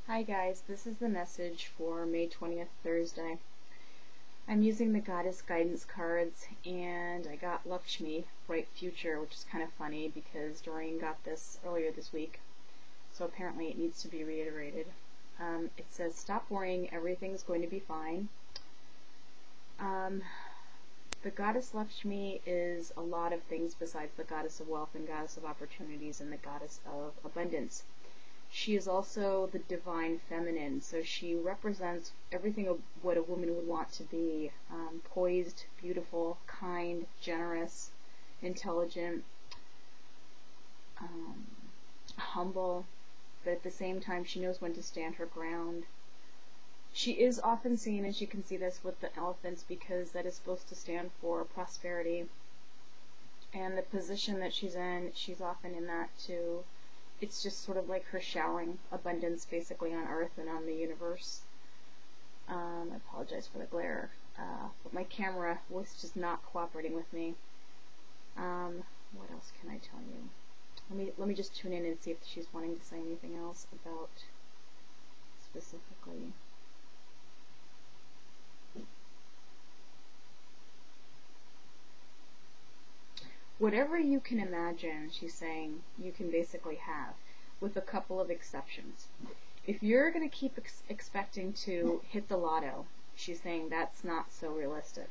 Hi guys, this is the message for May 20th, Thursday. I'm using the Goddess Guidance cards, and I got Lakshmi, Bright Future, which is kind of funny because Doreen got this earlier this week, so apparently it needs to be reiterated. It says, stop worrying, everything's going to be fine. The Goddess Lakshmi is a lot of things besides the Goddess of Wealth and Goddess of Opportunities and the Goddess of Abundance. She is also the divine feminine, so she represents everything of what a woman would want to be: poised, beautiful, kind, generous, intelligent, humble, but at the same time she knows when to stand her ground. She is often seen, as you can see this with the elephants, because that is supposed to stand for prosperity, and the position that she's in, she's often in that too. It's just sort of like her showering abundance basically on Earth and on the universe. I apologize for the glare, but my camera was just not cooperating with me. What else can I tell you? Let me just tune in and see if she's wanting to say anything else about specifically. Whatever you can imagine, she's saying, you can basically have, with a couple of exceptions. If you're going to keep expecting to hit the lotto, she's saying that's not so realistic.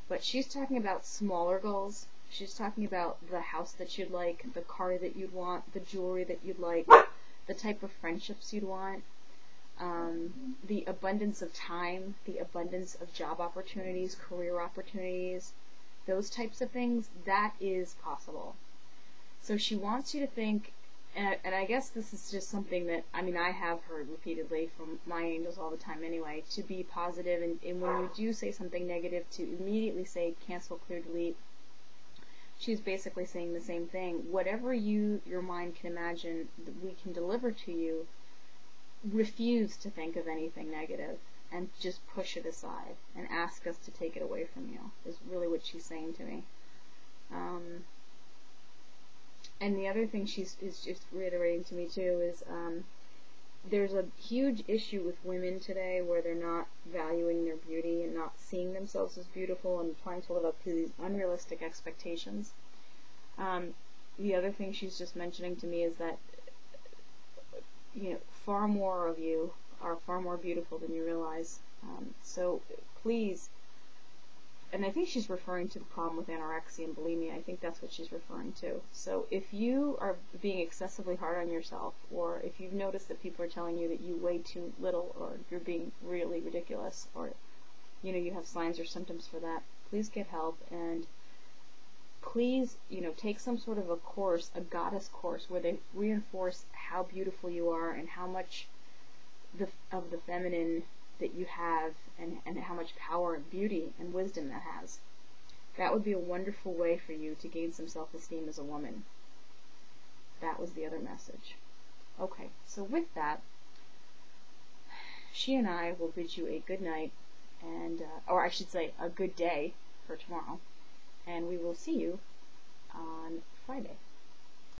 But she's talking about smaller goals. She's talking about the house that you'd like, the car that you'd want, the jewelry that you'd like, the type of friendships you'd want, the abundance of time, the abundance of job opportunities, career opportunities, those types of things. That is possible. So she wants you to think, and I guess this is just something that, I have heard repeatedly from my angels all the time anyway, to be positive, and when you do say something negative, to immediately say cancel, clear, delete. She's basically saying the same thing. Whatever your mind can imagine that we can deliver to you, refuse to think of anything negative and just push it aside and ask us to take it away from you, is really what she's saying to me. And the other thing is just reiterating to me too is there's a huge issue with women today where they're not valuing their beauty and not seeing themselves as beautiful and trying to live up to these unrealistic expectations. The other thing she's just mentioning to me is that far more of you are far more beautiful than you realize. So please, and I think she's referring to the problem with anorexia and bulimia. I think that's what she's referring to. So if you are being excessively hard on yourself, or if you've noticed that people are telling you that you weigh too little, or you're being really ridiculous, or you have signs or symptoms for that, please get help, and please take some sort of a course, a goddess course, where they reinforce how beautiful you are and how much of the feminine that you have, and how much power and beauty and wisdom that has. That would be a wonderful way for you to gain some self-esteem as a woman. That was the other message. Okay, so with that, she and I will bid you a good night, and or I should say a good day for tomorrow, and we will see you on Friday.